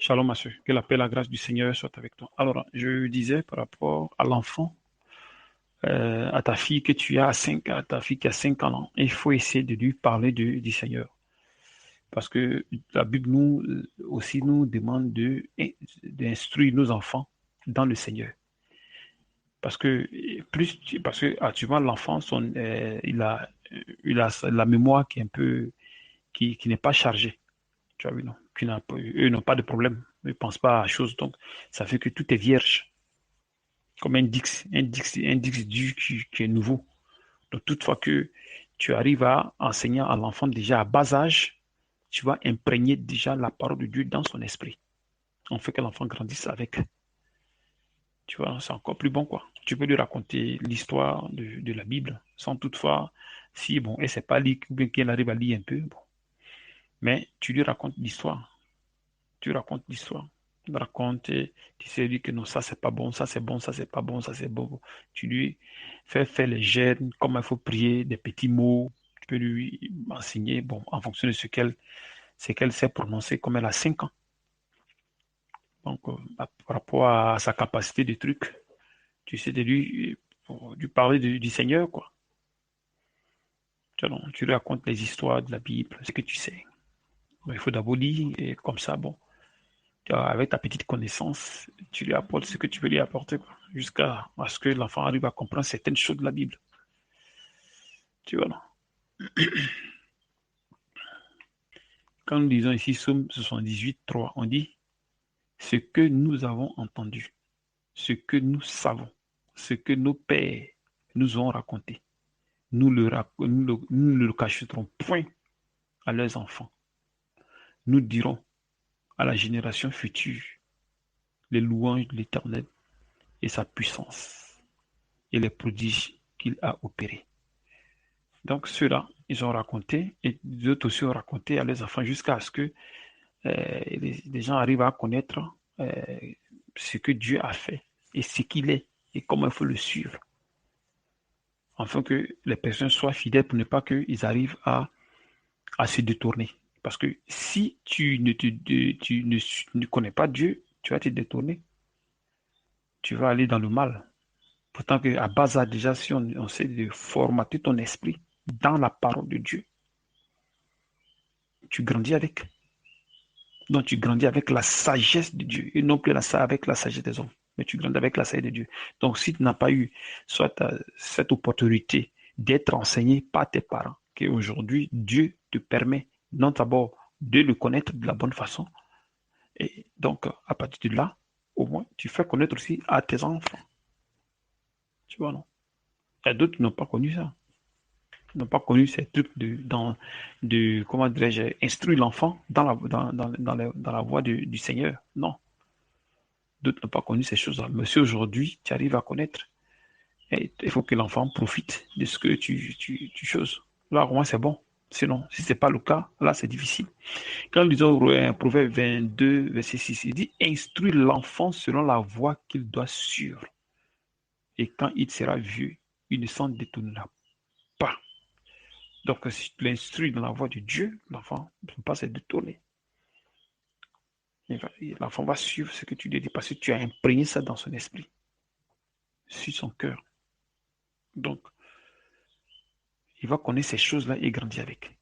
Shalom, ma soeur. Que la paix et la grâce du Seigneur soient avec toi. Alors, je disais par rapport à l'enfant, à ta fille que tu as à 5, à ta fille qui a 5 ans, il faut essayer de lui parler du Seigneur. Parce que la Bible aussi nous demande d'instruire nos enfants dans le Seigneur. Parce que parce que actuellement l'enfant il a la mémoire qui est un peu qui n'est pas chargée. Tu vois, oui, non, eux n'ont pas de problème. Ils ne pensent pas à choses. Donc, ça fait que tout est vierge. Comme un dix dur qui est nouveau. Donc, toutefois que tu arrives à enseigner à l'enfant déjà à bas âge, tu vas imprégner déjà la parole de Dieu dans son esprit. On fait que l'enfant grandisse avec. Tu vois, c'est encore plus bon, quoi. Tu peux lui raconter l'histoire de la Bible, sans toutefois, si, bon, elle ne sait pas lire, ou bien qu'elle arrive à lire un peu, bon. Mais tu lui racontes l'histoire. Tu racontes l'histoire. Tu racontes, tu sais lui que non, ça c'est pas bon, ça c'est bon, ça c'est pas bon, ça c'est bon. Tu lui fais faire les gènes, comment il faut prier, des petits mots. Tu peux lui enseigner, bon, en fonction de ce qu'elle sait prononcer, comme elle a 5 ans. Donc, par rapport à sa capacité de truc, tu sais de lui parler du Seigneur, quoi. Tu lui racontes les histoires de la Bible, ce que tu sais. Donc, il faut d'abord lire, et comme ça, bon. Avec ta petite connaissance, tu lui apportes ce que tu peux lui apporter, quoi, jusqu'à ce que l'enfant arrive à comprendre certaines choses de la Bible. Tu vois, non? Quand nous disons ici Somme 78, 3, on dit ce que nous avons entendu, ce que nous savons, ce que nos pères nous ont raconté. Nous ne le cacherons point à leurs enfants. Nous dirons à la génération future les louanges de l'Éternel et sa puissance et les prodiges qu'il a opérés. Donc ceux-là, ils ont raconté et d'autres aussi ont raconté à leurs enfants jusqu'à ce que les gens arrivent à connaître euh, ce que Dieu a fait et ce qu'il est et comment il faut le suivre, afin que les personnes soient fidèles pour ne pas qu'ils arrivent à se détourner. Parce que si tu ne connais pas Dieu, tu vas te détourner, tu vas aller dans le mal. Pourtant qu'à base, déjà, si on sait de formater ton esprit dans la parole de Dieu, tu grandis avec. Donc tu grandis avec la sagesse de Dieu et non plus avec la sagesse des hommes. Mais tu grandis avec la sagesse de Dieu. Donc si tu n'as pas eu soit cette opportunité d'être enseigné par tes parents, qu'aujourd'hui Dieu te permet non d'abord de le connaître de la bonne façon, et donc à partir de là, au moins tu fais connaître aussi à tes enfants. Tu vois, non? Il y a d'autres qui n'ont pas connu ça. Ils n'ont pas connu ces trucs comment dirais-je, instruire l'enfant dans la voie du Seigneur. Non. D'autres n'ont pas connu ces choses-là. Mais si aujourd'hui, tu arrives à connaître, et il faut que l'enfant profite de ce que tu choses. Là, au moins, c'est bon. Sinon, si ce n'est pas le cas, là, c'est difficile. Quand nous disons Proverbe 22, verset 6, il dit instruis l'enfant selon la voie qu'il doit suivre. Et quand il sera vieux, il ne s'en détournera pas. Donc, si tu l'instruis dans la voie de Dieu, l'enfant ne peut pas se détourner. L'enfant va suivre ce que tu lui dis parce que tu as imprégné ça dans son esprit, sur son cœur. Donc, il va connaître ces choses-là et grandir avec.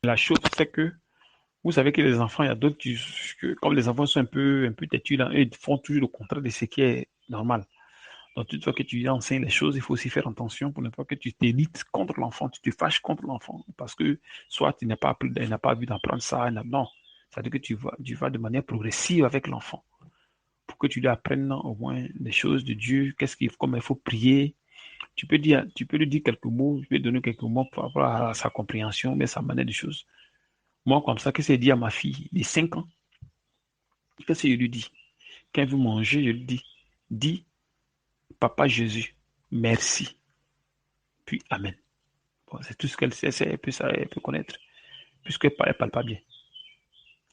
La chose, c'est que vous savez que les enfants, il y a d'autres comme les enfants sont un peu têtus, là, ils font toujours le contraire de ce qui est normal. Donc, toute fois que tu enseignes les choses, il faut aussi faire attention pour ne pas que tu t'élites contre l'enfant, tu te fâches contre l'enfant, parce que soit tu n'as pas appris, il n'a pas vu d'apprendre ça, non. C'est-à-dire que tu vas de manière progressive avec l'enfant, pour que tu lui apprennes au moins les choses de Dieu, comment il faut prier. Tu peux lui dire quelques mots, tu peux lui donner quelques mots par rapport à sa compréhension, mais sa manière de choses. Moi, comme ça, qu'est-ce que j'ai dit à ma fille de 5 ans? Qu'est-ce que je lui dis? Quand elle veut manger, je lui dis, Papa Jésus, merci, puis Amen. Bon, c'est tout ce qu'elle sait, elle peut connaître, puisqu'elle ne parle pas bien.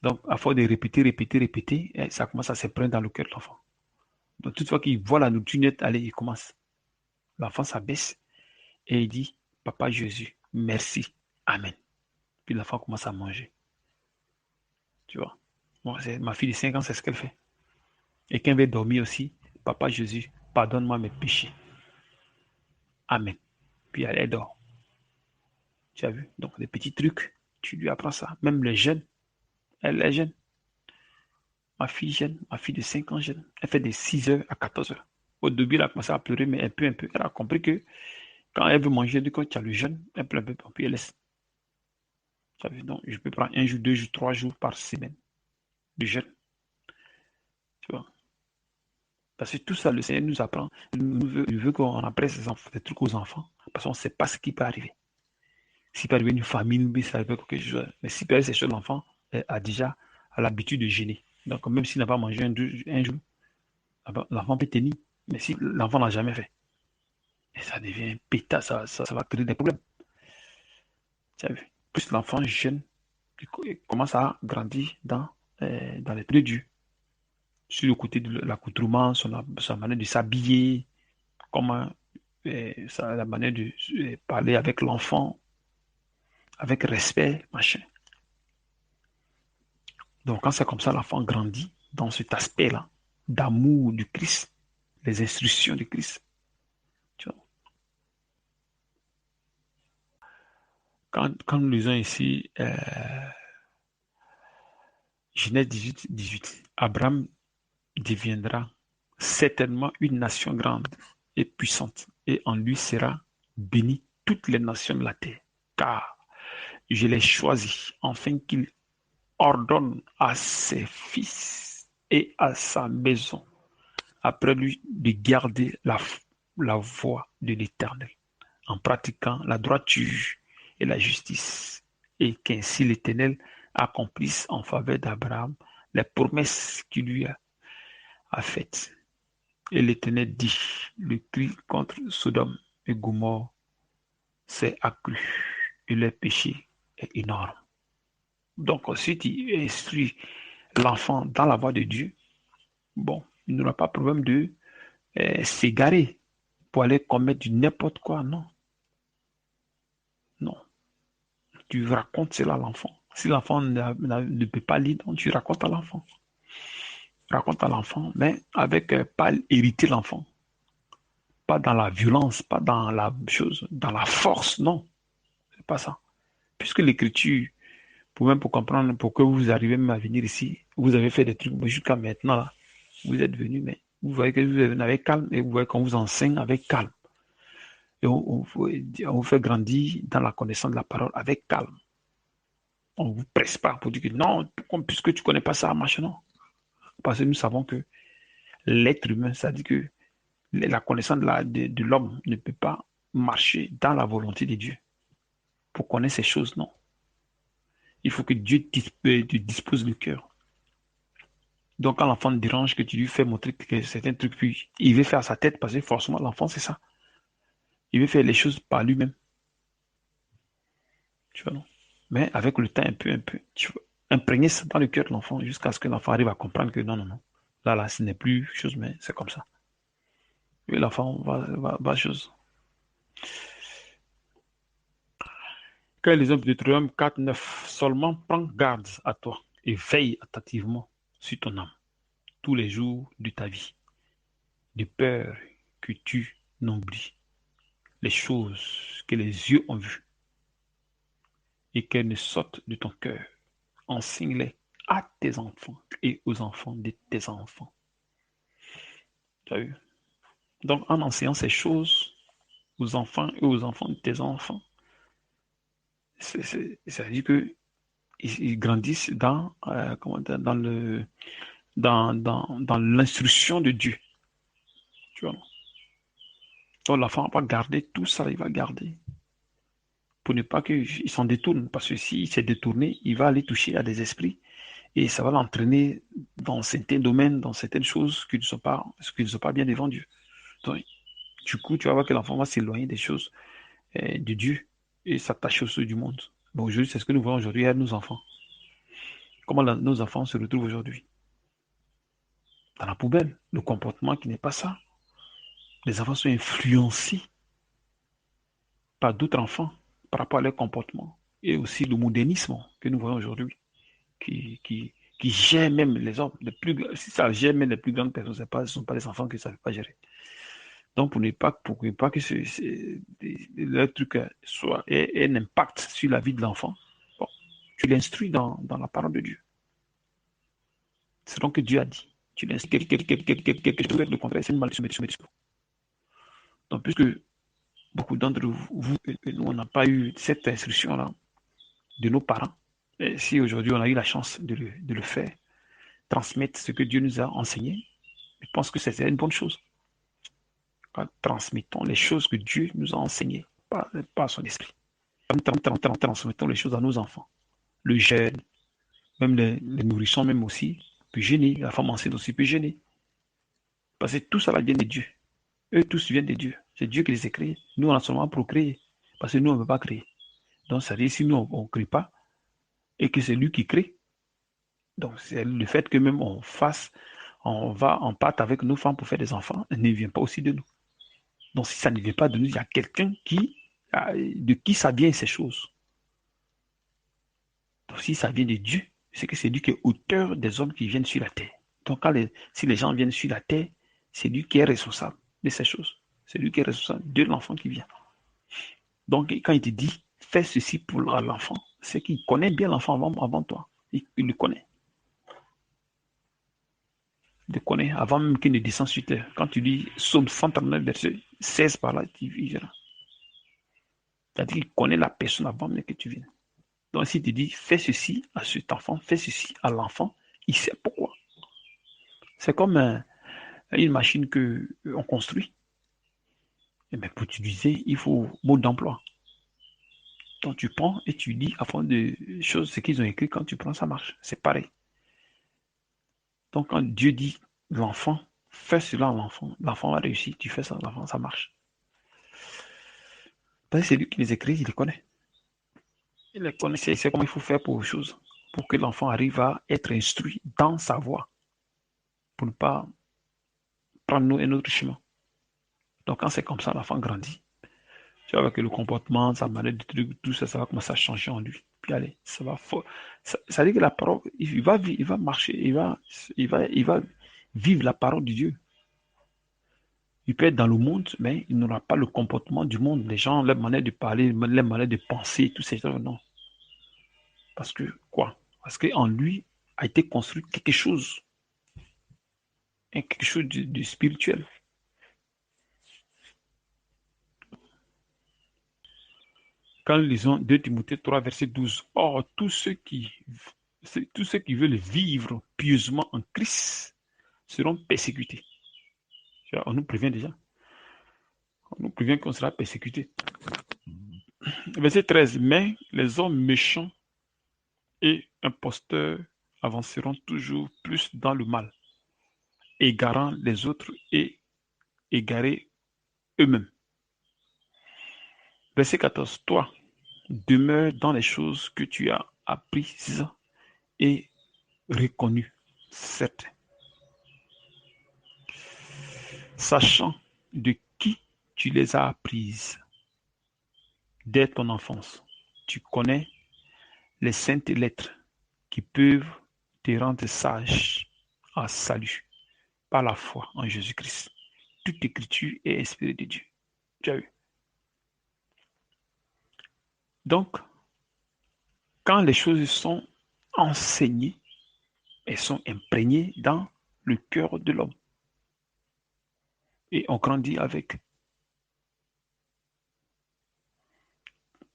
Donc, à force de répéter, répéter, répéter, ça commence à se prendre dans le cœur de l'enfant. Donc, toutefois qu'il voit la nourriture nette, allez, il commence. L'enfant s'abaisse et il dit, Papa Jésus, merci, Amen. Puis l'enfant commence à manger. Tu vois. Moi, ma fille de 5 ans, c'est ce qu'elle fait. Et quand elle veut dormir aussi, Papa Jésus, pardonne-moi mes péchés. Amen. Puis elle dort. Tu as vu? Donc, des petits trucs, tu lui apprends ça. Même les jeunes, elle est jeune. Ma fille de 5 ans jeune. Elle fait de 6 heures à 14 heures. Au début, elle a commencé à pleurer, mais un peu, un peu. Elle a compris que quand elle veut manger, quand tu as le jeûne, elle pleure un peu, puis elle laisse. Tu as vu? Donc, je peux prendre 1 jour, 2 jours, 3 jours par semaine de jeûne. Tu vois? Parce que tout ça, le Seigneur nous apprend. Il veut qu'on apprenne ces trucs aux enfants. Parce qu'on ne sait pas ce qui peut arriver. S'il peut arriver une famine, mais ça arrive quelque chose. Mais si peut-être c'est seul l'enfant a déjà l'habitude de gêner. Donc, même s'il n'a pas mangé un jour, l'enfant peut tenir. Mais si l'enfant n'a jamais fait, et ça devient un pétard, ça va créer des problèmes. Tu as vu? Plus l'enfant jeune, il commence à grandir dans les trucs durs. Sur le côté de l'accoutrement, sa manière de s'habiller, comment, la manière de parler avec l'enfant, avec respect, machin. Donc, quand c'est comme ça, l'enfant grandit dans cet aspect-là d'amour du Christ, les instructions du Christ. Tu vois. Quand nous lisons ici, Genèse 18, 18, Abraham deviendra certainement une nation grande et puissante, et en lui sera bénie toutes les nations de la terre, car je l'ai choisi, afin qu'il ordonne à ses fils et à sa maison, après lui, de garder la voie de l'Éternel, en pratiquant la droiture et la justice, et qu'ainsi l'Éternel accomplisse en faveur d'Abraham les promesses qu'il lui a faites. Et l'Éternel dit, le cri contre Sodome et Gomorrhe s'est accru, et leur péché est énorme. Donc, si tu instruis l'enfant dans la voie de Dieu, bon, il n'aura pas de problème de s'égarer pour aller commettre du n'importe quoi. Non, non. Tu racontes cela à l'enfant. Si l'enfant ne peut pas lire, donc tu racontes à l'enfant. Raconte à l'enfant, mais avec pas hériter l'enfant. Pas dans la violence, pas dans la chose, dans la force, non. C'est pas ça. Puisque l'écriture, pour comprendre, pour que vous arrivez même à venir ici, vous avez fait des trucs jusqu'à maintenant, là, vous êtes venu, mais vous voyez que vous êtes venu avec calme et vous voyez qu'on vous enseigne avec calme. Et on vous fait grandir dans la connaissance de la parole avec calme. On ne vous presse pas pour dire que non, puisque tu ne connais pas ça, machin, non. Parce que nous savons que l'être humain, ça dit que la connaissance de l'homme ne peut pas marcher dans la volonté de Dieu. Pour connaître ces choses, non. Il faut que Dieu te dispose le cœur. Donc, quand l'enfant te dérange, que tu lui fais montrer que certains trucs, puis il veut faire sa tête, parce que forcément, l'enfant, c'est ça. Il veut faire les choses par lui-même. Tu vois, non? Mais avec le temps, un peu, tu vois, imprégner ça dans le cœur de l'enfant jusqu'à ce que l'enfant arrive à comprendre que non, non, non. Là, ce n'est plus chose, mais c'est comme ça. Et l'enfant va chose. Quand les hommes de Deutéronome 4, 9, seulement prends garde à toi et veille attentivement sur ton âme tous les jours de ta vie, de peur que tu n'oublies les choses que les yeux ont vues et qu'elles ne sortent de ton cœur. Enseigne-les à tes enfants et aux enfants de tes enfants. Tu as vu? Donc, en enseignant ces choses aux enfants et aux enfants de tes enfants, ça veut dire que ils grandissent dans l'instruction de Dieu. Tu vois? Donc, l'enfant va garder tout ça, il va garder pour ne pas qu'il s'en détourne. Parce que s'il s'est détourné, il va aller toucher à des esprits et ça va l'entraîner dans certains domaines, dans certaines choses qui ne sont pas bien devant Dieu. Donc, du coup, tu vas voir que l'enfant va s'éloigner des choses de Dieu et s'attacher aux choses du monde. Bon, aujourd'hui, c'est ce que nous voyons aujourd'hui à nos enfants. Comment nos enfants se retrouvent aujourd'hui? Dans la poubelle. Le comportement qui n'est pas ça. Les enfants sont influencés par d'autres enfants par rapport à leur comportement. Et aussi le modernisme que nous voyons aujourd'hui, qui qui gèrent même les hommes. Si ça gère même les plus grandes personnes, ce ne sont pas les enfants qui ne savent pas gérer. Donc, pour ne pas que le truc soit ait un impact sur la vie de l'enfant, bon, tu l'instruis dans la parole de Dieu. C'est donc que Dieu a dit. Tu l'instruis quelque chose, le contraire, c'est une malédiction. Donc, puisque beaucoup d'entre vous et nous, on n'a pas eu cette instruction-là de nos parents, et si aujourd'hui on a eu la chance de le faire, transmettre ce que Dieu nous a enseigné, je pense que c'est une bonne chose. Transmettons les choses que Dieu nous a enseignées par son esprit. Transmettons les choses à nos enfants. Le jeune, même les nourrissons, même aussi, peut gêner. La femme enceinte aussi peut gêner. Parce que tout ça vient de Dieu. Eux tous viennent de Dieu. C'est Dieu qui les a créés. Nous, on a seulement procréé. Parce que nous, on ne peut pas créer. Donc, ça veut dire si nous, on ne crée pas, et que c'est lui qui crée. Donc, c'est le fait que même on parte avec nos femmes pour faire des enfants, ne vient pas aussi de nous. Donc, si ça ne vient pas de nous, il y a quelqu'un de qui ça vient ces choses. Donc, si ça vient de Dieu, c'est que c'est lui qui est auteur des hommes qui viennent sur la terre. Donc, si les gens viennent sur la terre, c'est lui qui est responsable de ces choses. C'est lui qui est responsable de l'enfant qui vient. Donc, quand il te dit, fais ceci pour l'enfant, c'est qu'il connaît bien l'enfant avant toi. Il le connaît. Il le connaît avant même qu'il ne descende sur terre. Quand tu lis Psaume 139, verset 16 par là, il verra. C'est-à-dire qu'il connaît la personne avant même que tu viennes. Donc, s'il te dit, fais ceci à cet enfant, fais ceci à l'enfant, il sait pourquoi. C'est comme une machine qu'on construit. Et bien, pour utiliser, il faut mode d'emploi. Donc, tu prends et tu lis à fond de choses, ce qu'ils ont écrit, quand tu prends, ça marche. C'est pareil. Donc, quand Dieu dit, l'enfant, fais cela à l'enfant va réussir, tu fais ça, l'enfant, ça marche. Parce que c'est lui qui les écrit, il les connaît. Il les connaît, c'est comment il faut faire pour les choses, pour que l'enfant arrive à être instruit dans sa voie, pour ne pas prendre un autre chemin. Donc, quand c'est comme ça, l'enfant grandit. Tu vois que le comportement, sa manière de truc, tout ça, ça va commencer à changer en lui. Puis allez, ça va ça dit que la parole, il va marcher, il va vivre la parole de Dieu. Il peut être dans le monde, mais il n'aura pas le comportement du monde. Les gens, leur manière de parler, leur manière de penser, tout ces choses, non. Parce que quoi? Parce qu'en lui a été construit quelque chose, quelque chose de spirituel. Quand nous lisons 2 Timothée 3, verset 12, or, tous ceux qui veulent vivre pieusement en Christ seront persécutés. On nous prévient déjà. On nous prévient qu'on sera persécuté. Verset 13, mais les hommes méchants et imposteurs avanceront toujours plus dans le mal, égarant les autres et égarés eux-mêmes. Verset 14, toi, demeure dans les choses que tu as apprises et reconnues, certes, sachant de qui tu les as apprises dès ton enfance. Tu connais les saintes lettres qui peuvent te rendre sage à salut par la foi en Jésus-Christ. Toute écriture est inspirée de Dieu. Tu as vu? Donc, quand les choses sont enseignées, elles sont imprégnées dans le cœur de l'homme. Et on grandit avec.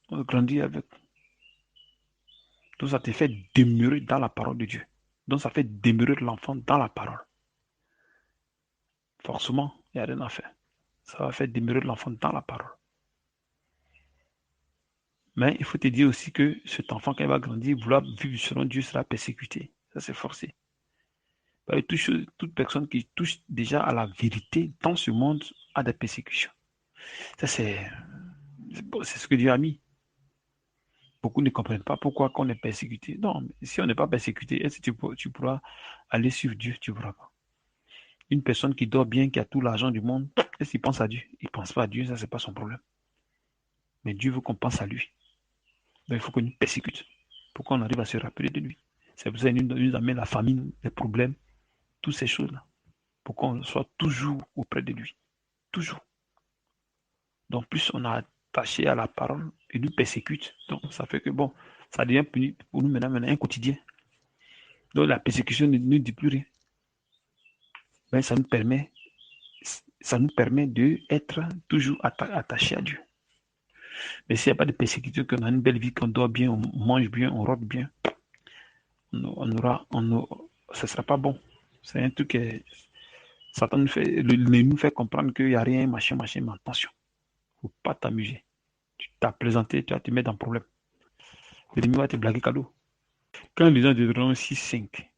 On grandit avec. Donc, ça te fait demeurer dans la parole de Dieu. Donc, ça fait demeurer l'enfant dans la parole. Forcément, il n'y a rien à faire. Ça va faire demeurer l'enfant dans la parole. Mais il faut te dire aussi que cet enfant, quand il va grandir, vouloir vivre selon Dieu sera persécuté. Ça, c'est forcé. Toute personne qui touche déjà à la vérité dans ce monde a des persécutions. Ça, c'est ce que Dieu a mis. Beaucoup ne comprennent pas pourquoi on est persécuté. Non, mais si on n'est pas persécuté, est-ce que tu pourras aller sur Dieu? Tu ne pourras pas. Une personne qui dort bien, qui a tout l'argent du monde, est-ce qu'il pense à Dieu? Il ne pense pas à Dieu, ça, c'est pas son problème. Mais Dieu veut qu'on pense à lui. Donc, il faut qu'on nous persécute pour qu'on arrive à se rappeler de lui. C'est pour ça qu'il nous amène la famine, les problèmes, toutes ces choses-là, pour qu'on soit toujours auprès de lui. Toujours. Donc, plus on a attaché à la parole, il nous persécute. Donc, ça fait que, bon, ça devient pour nous maintenant un quotidien. Donc, la persécution ne nous dit plus rien. Mais ça nous permet d'être toujours attaché à Dieu. Mais s'il n'y a pas de persécution, qu'on a une belle vie, qu'on dort bien, on mange bien, on rote bien, ça ne sera pas bon. C'est un truc que Satan nous fait comprendre qu'il n'y a rien, machin, machin, mais attention, il ne faut pas t'amuser. Tu t'as présenté, tu vas te mettre dans le problème. L'ennemi va te blaguer cadeau. Quand les gens de Deutéronome 6, 5,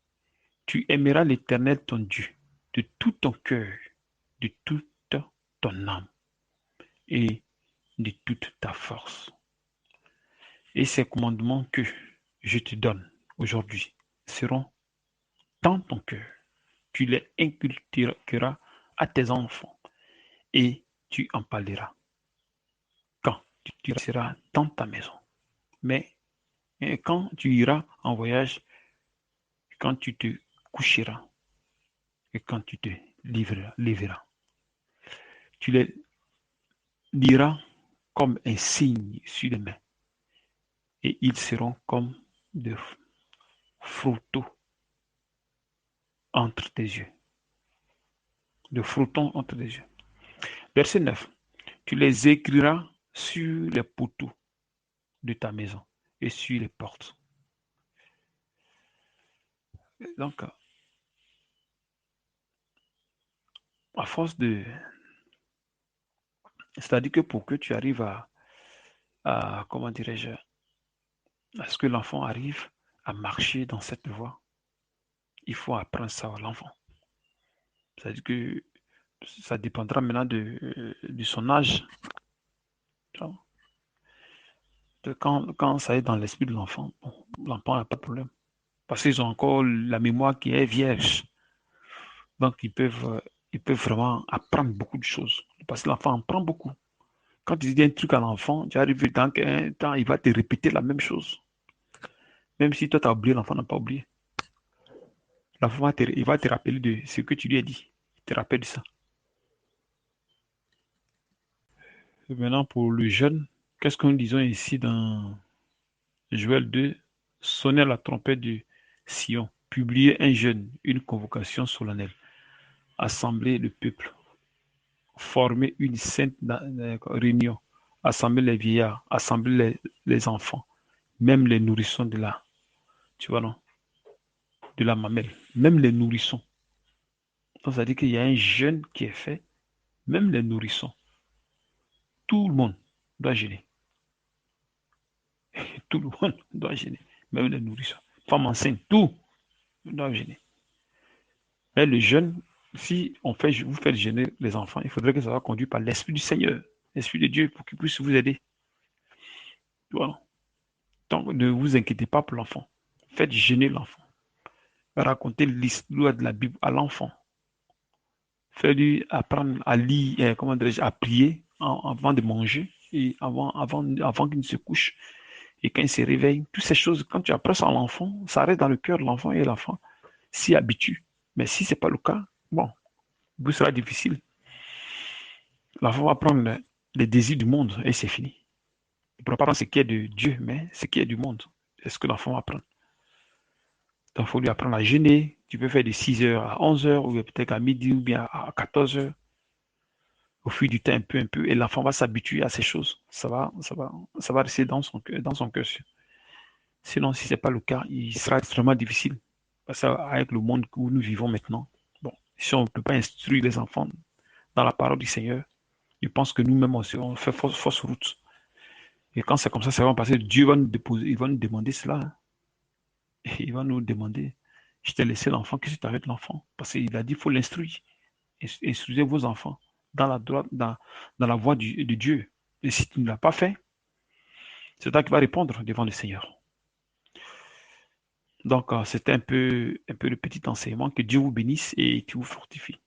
tu aimeras l'Éternel ton Dieu de tout ton cœur, de toute ton âme et de toute ta force. Et ces commandements que je te donne aujourd'hui seront dans ton cœur. Tu les inculqueras à tes enfants et tu en parleras quand tu seras dans ta maison. Mais quand tu iras en voyage, quand tu te coucheras et quand tu te lèveras, tu les liras comme un signe sur les mains et ils seront comme des photos entre tes yeux. De frotons entre les yeux. Verset 9. Tu les écriras sur les poteaux de ta maison et sur les portes. Donc, à force de... C'est-à-dire que pour que tu arrives comment dirais-je, à ce que l'enfant arrive à marcher dans cette voie, il faut apprendre ça à l'enfant. C'est-à-dire que ça dépendra maintenant de son âge. Quand ça est dans l'esprit de l'enfant, bon, l'enfant n'a pas de problème. Parce qu'ils ont encore la mémoire qui est vierge. Donc, ils peuvent vraiment apprendre beaucoup de choses. Parce que l'enfant apprend beaucoup. Quand tu dis un truc à l'enfant, tu arrives dans un temps, il va te répéter la même chose. Même si toi, tu as oublié, l'enfant n'a pas oublié. L'enfant, il va te rappeler de ce que tu lui as dit. Il te rappelle de ça. Et maintenant, pour le jeune, qu'est-ce que nous disons ici dans Joël 2? Sonner la trompette du Sion. Publier un jeûne, une convocation solennelle. Assembler le peuple. Former une sainte réunion. Assembler les vieillards. Assembler les enfants. Même les nourrissons tu vois, non, de la mamelle. Même les nourrissons. Donc, ça veut dire qu'il y a un jeûne qui est fait. Même les nourrissons. Tout le monde doit jeûner. Tout le monde doit gêner. Même les nourrissons. Femmes enceintes, tout doit gêner. Mais le jeûne, si vous faites gêner les enfants, il faudrait que ça soit conduit par l'Esprit du Seigneur, l'Esprit de Dieu, pour qu'il puisse vous aider. Voilà. Donc, ne vous inquiétez pas pour l'enfant. Faites gêner l'enfant. Racontez l'histoire de la Bible à l'enfant. Faites-lui apprendre à lire, comment dirais-je, à prier avant de manger et avant qu'il ne se couche. Et quand il se réveille, toutes ces choses, quand tu apprends ça à l'enfant, ça reste dans le cœur de l'enfant et l'enfant s'y habitue. Mais si ce n'est pas le cas, bon, vous sera difficile. L'enfant va prendre les désirs du monde et c'est fini. Il ne pourra pas prendre ce qui est de Dieu, mais ce qui est du monde. C'est ce que l'enfant va prendre. Donc, il faut lui apprendre à jeûner. Tu peux faire de 6h à 11h, ou peut-être à midi, ou bien à 14h. Au fil du temps, un peu, et l'enfant va s'habituer à ces choses. Ça va rester dans son cœur. Sinon, si ce n'est pas le cas, il sera extrêmement difficile. Parce qu'avec le monde où nous vivons maintenant, bon, si on ne peut pas instruire les enfants dans la parole du Seigneur, je pense que nous-mêmes aussi, on fait fausse route. Et quand c'est comme ça va passer. Dieu va il va nous demander cela. Hein. Et il va nous demander, je t'ai laissé l'enfant, qu'est-ce que tu as avec l'enfant? Parce qu'il a dit, il faut l'instruire. Instruisez vos enfants dans la voie de Dieu. Et si tu ne l'as pas fait, c'est toi qui vas répondre devant le Seigneur. Donc, c'était un peu le petit enseignement. Que Dieu vous bénisse et qu'il vous fortifie.